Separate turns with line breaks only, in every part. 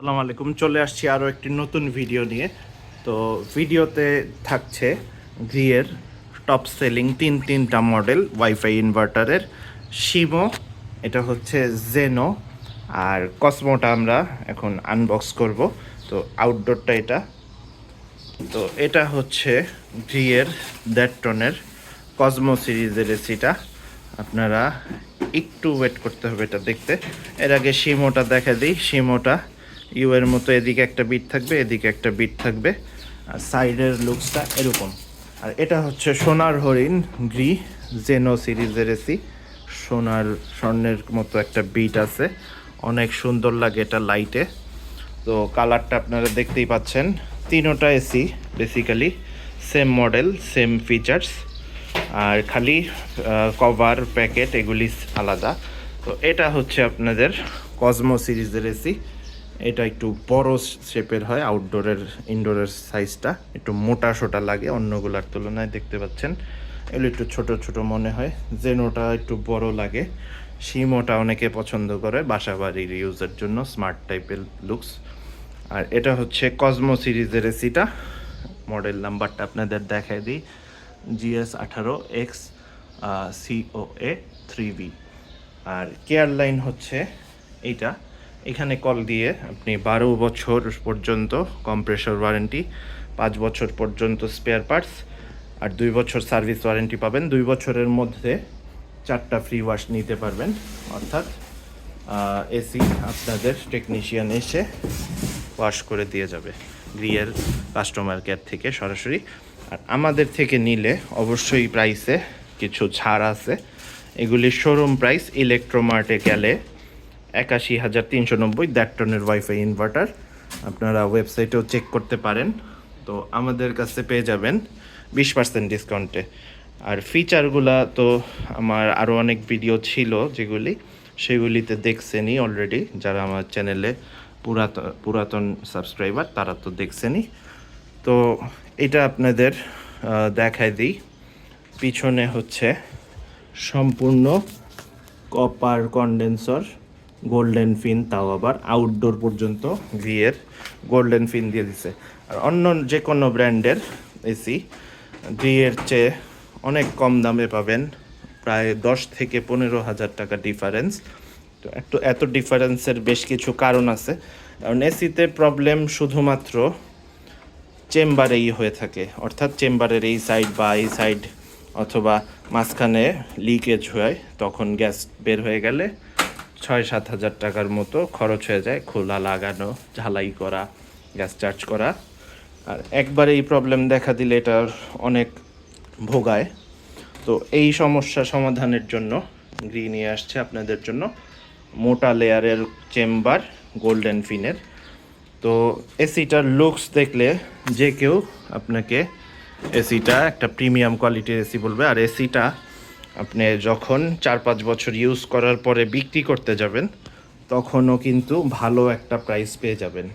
আসসালামু আলাইকুম, চলে আসছি আরও একটি নতুন ভিডিও নিয়ে। তো ভিডিওতে থাকছে গ্রিয়ের টপ সেলিং তিনটা মডেল ওয়াইফাই ইনভার্টারের। শিমো, এটা হচ্ছে জেনো, আর কসমোটা আমরা এখন আনবক্স করব। তো আউটডোরটা এটা। তো এটা হচ্ছে গ্রিয়ের 1.5 টনের কসমো সিরিজের এসিটা। আপনারা একটু ওয়েট করতে হবে এটা দেখতে। এর আগে শিমোটা দেখা দিই। শিমোটা ইউ এর মতো এদিকে একটা বিট থাকবে, এদিকে একটা বিট থাকবে, আর সাইডের লুকসটা এরকম। আর এটা হচ্ছে সোনার হরিণ গ্রি জেনো সিরিজের এসি। স্বর্ণের মতো একটা বিট আছে, অনেক সুন্দর লাগে এটা লাইটে। তো কালারটা আপনারা দেখতেই পাচ্ছেন। তিনোটা AC basically same model, same features, আর খালি কভার প্যাকেট এগুলি আলাদা। তো এটা হচ্ছে আপনাদের কসমো সিরিজের এসি। এটা একটু বড় শেপের হয়, ইনডোরের সাইজটা একটু মোটা সোটা লাগে অন্যগুলোর তুলনায়। দেখতে পাচ্ছেন এগুলো একটু ছোট ছোট মনে হয়, জেনোটা একটু বড় লাগে। শিমোটা অনেকে পছন্দ করে বাসা বাড়ির ইউজের জন্য, স্মার্ট টাইপের লুকস। আর এটা হচ্ছে কসমো সিরিজের এসিটা। মডেল নাম্বারটা আপনাদের দেখাই দিই, GS18X COA 3V। আর কেয়ার লাইন হচ্ছে এইটা। এখানে কল দিয়ে আপনি 12 বছর পর্যন্ত কম্প্রেসর ওয়ারেন্টি, 5 বছর পর্যন্ত স্পেয়ার পার্টস, আর 2 বছর সার্ভিস ওয়ারেন্টি পাবেন। 2 বছরের মধ্যে 4টা ফ্রি ওয়াশ নিতে পারবেন, অর্থাৎ এসি আপনাদের টেকনিশিয়ান এসে ওয়াশ করে দিয়ে যাবে গ্রিয়ের কাস্টমার কেয়ার থেকে সরাসরি। আর আমাদের থেকে নিলে অবশ্যই প্রাইসে কিছু ছাড় আছে। এগুলির শোরুম প্রাইস ইলেকট্রোমার্টে গেলে 81,390, 1.5 টনের ওয়াইফাই ইনভার্টার। আপনারা ওয়েবসাইটেও চেক করতে পারেন। তো আমাদের কাছে পেয়ে যাবেন 20% ডিসকাউন্টে। আর ফিচারগুলা তো আমার আরও অনেক ভিডিও ছিল যেগুলি, সেগুলিতে দেখছেনই অলরেডি। যারা আমার চ্যানেলে পুরাতন সাবস্ক্রাইবার তারা তো দেখছেনই। তো এটা আপনাদের দেখাই দিই। পিছনে হচ্ছে সম্পূর্ণ কপার কন্ডেন্সার, গোল্ডেন ফিন, তাও আবার আউটডোর পর্যন্ত গ্রিয়ের গোল্ডেন ফিন দিয়ে দিছে। আর অন্য যে কোনো ব্র্যান্ডের এসি গ্রিয়ের চেয়ে অনেক কম দামে পাবেন, প্রায় 10 থেকে 15,000 টাকা ডিফারেন্স। তো এত ডিফারেন্সের বেশ কিছু কারণ আছে। কারণ এসিতে প্রবলেম শুধুমাত্র চেম্বারেই হয়ে থাকে, অর্থাৎ চেম্বারের এই সাইড বা এই সাইড অথবা মাঝখানে লিকেজ হয়, তখন গ্যাস বের হয়ে গেলে 6-7 হাজার টাকার মতো খরচ হয়ে যায়, খোলা লাগানো, ঝালাই করা, গ্যাস চার্জ করা। আর একবারে এই প্রবলেম দেখা দিলে এটা অনেক ভোগায়। তো এই সমস্যা সমাধানের জন্য গ্রি নিয়ে আসছে আপনাদের জন্য মোটা লেয়ারের চেম্বার গোল্ডেন ফিনের। তো এসিটার লুকস দেখলে যে কেউ আপনাকে এসিটা একটা প্রিমিয়াম কোয়ালিটির এসি বলবে। আর এসিটা আপনি যখন 4-5 বছর ইউজ করার পরে বিক্রি করতে যাবেন, তখনও কিন্তু ভালো একটা প্রাইস পেয়ে যাবেন।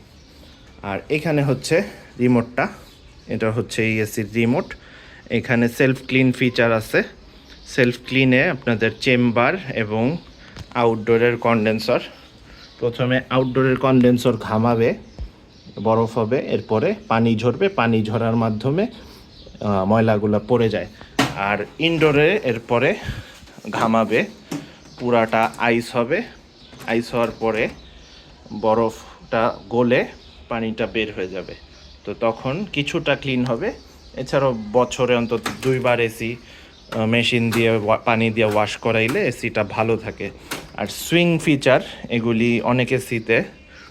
আর এখানে হচ্ছে রিমোটটা, এটা হচ্ছে এই এসির রিমোট। এখানে সেলফ ক্লিন ফিচার আছে। সেলফ ক্লিনে আপনাদের চেম্বার এবং আউটডোরের কন্ডেন্সার, প্রথমে আউটডোরের কন্ডেন্সার ঘামাবে, বরফ হবে, এরপরে পানি ঝরবে, পানি ঝরার মাধ্যমে ময়লাগুলো পড়ে যায়। আর ইনডোরে এরপরে ঘামাবে, পুরাটা আইস হবে, আইস হওয়ার পরে বরফটা গলে পানিটা বের হয়ে যাবে। তো তখন কিছুটা ক্লিন হবে। এছাড়াও বছরে অন্তত 2বার এসি মেশিন দিয়ে পানি দিয়ে ওয়াশ করাইলে এসিটা ভালো থাকে। আর সুইং ফিচার এগুলি অনেক এসিতে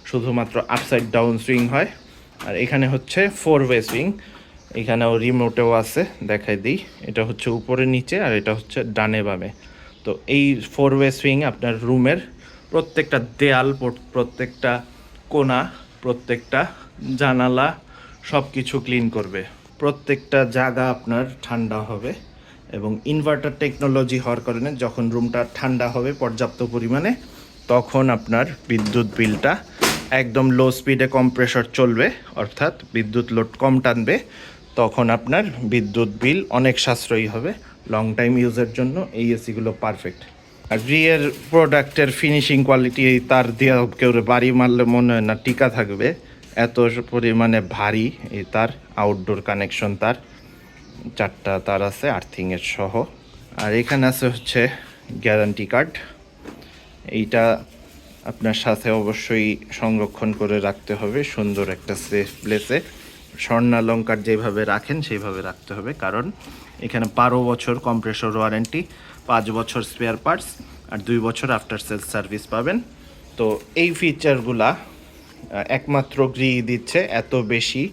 শুধুমাত্র আপসাইড ডাউন সুইং হয়, আর এখানে হচ্ছে 4-ওয়ে সুইং। এখানেও রিমোটেও আছে, দেখাই দিই। এটা হচ্ছে উপরে নিচে, আর এটা হচ্ছে ডানে বামে। তো এই 4-ওয়ে সুইং আপনার রুমের প্রত্যেকটা দেয়াল, প্রত্যেকটা কোণা, প্রত্যেকটা জানালা সব কিছু ক্লিন করবে। প্রত্যেকটা জায়গা আপনার ঠান্ডা হবে, এবং ইনভার্টার টেকনোলজি হওয়ার কারণে যখন রুমটা ঠান্ডা হবে পর্যাপ্ত পরিমাণে, তখন আপনার বিদ্যুৎ বিলটা একদম লো স্পিডে কম্প্রেসর চলবে, অর্থাৎ বিদ্যুৎ লোড কম টানবে। তখন আপনার বিদ্যুৎ বিল অনেক সাশ্রয়ী হবে। লং টাইম ইউজের জন্য এই এসিগুলো পারফেক্ট। আর গ্রিয়ের প্রোডাক্টের ফিনিশিং কোয়ালিটি এই তার দিয়ে কেউ বাড়ি মারলে মনে হয় না টিকা থাকবে, এত পরিমাণে ভারী এই তার। আউটডোর কানেকশন তার, 4টা তার আছে আর্থিংয়ের সহ। আর এখানে আছে হচ্ছে গ্যারান্টি কার্ড, এইটা আপনার সাথে অবশ্যই সংরক্ষণ করে রাখতে হবে সুন্দর একটা সেফ প্লেসে। স্বর্ণালঙ্কার যেভাবে রাখেন সেইভাবে রাখতে হবে, কারণ এখানে 12 বছর কম্প্রেসর ওয়ারেন্টি, 5 বছর স্পেয়ার পার্টস আর 2 বছর আফটার সেলস সার্ভিস পাবেন। তো এই ফিচারগুলা একমাত্র গ্রি দিচ্ছে, এত বেশি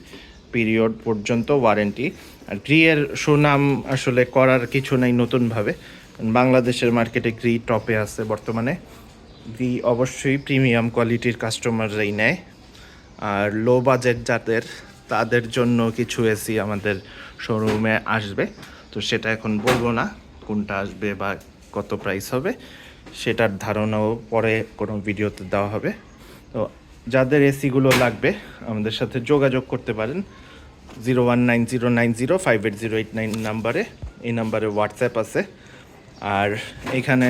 পিরিয়ড পর্যন্ত ওয়ারেন্টি। আর গ্রিয়ের সুনাম আসলে করার কিছু নাই নতুনভাবে, বাংলাদেশের মার্কেটে গ্রি টপে আছে বর্তমানে। গ্রি অবশ্যই প্রিমিয়াম কোয়ালিটির কাস্টমাররাই নেয়। আর লো বাজেট যাদের, তাদের জন্য কিছু এসি আমাদের শোরুমে আসবে, তো সেটা এখন বলবো না কোনটা আসবে বা কত প্রাইস হবে, সেটার ধারণাও পরে কোনো ভিডিওতে দেওয়া হবে। তো যাদের এসিগুলো লাগবে আমাদের সাথে যোগাযোগ করতে পারেন 0190905808 নাম্বারে। এই নাম্বারে হোয়াটসঅ্যাপ আছে। আর এখানে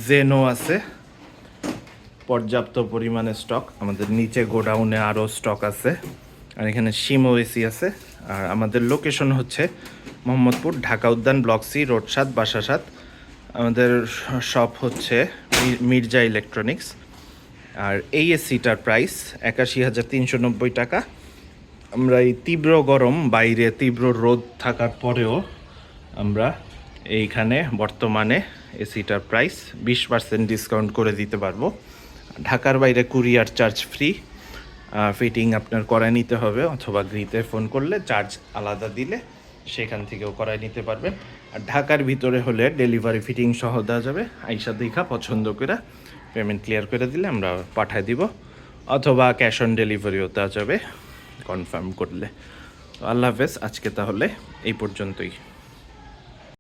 জেনো আছে পর্যাপ্ত পরিমাণে স্টক, আমাদের নিচে গোডাউনে আরও স্টক আছে। আর এখানে শিমো এসি আছে। আর আমাদের লোকেশন হচ্ছে মোহাম্মদপুর, ঢাকা উদ্যান, ব্লক সি, রোড 7, বাসা 7। আমাদের শপ হচ্ছে মির্জা ইলেকট্রনিক্স। আর এই এসিটার প্রাইস 81,390 টাকা। আমরা এই তীব্র গরম, বাইরে তীব্র রোদ থাকার পরেও আমরা এইখানে বর্তমানে এসিটার প্রাইস 20% ডিসকাউন্ট করে দিতে পারবো। ঢাকার বাইরে কুরিয়ার চার্জ ফ্রি, ফিটিং আপনার করায় নিতে হবে, অথবা গ্রিতে ফোন করলে চার্জ আলাদা দিলে সেখান থেকেও করায় নিতে পারবেন। আর ঢাকার ভিতরে হলে ডেলিভারি ফিটিং সহ দেওয়া যাবে, আইসা দেখা পছন্দ করে পেমেন্ট ক্লিয়ার করে দিলে আমরা পাঠায় দিব, অথবা ক্যাশ অন ডেলিভারিও দেওয়া যাবে কনফার্ম করলে। তো আল্লাহ হাফেজ, আজকে তাহলে এই পর্যন্তই।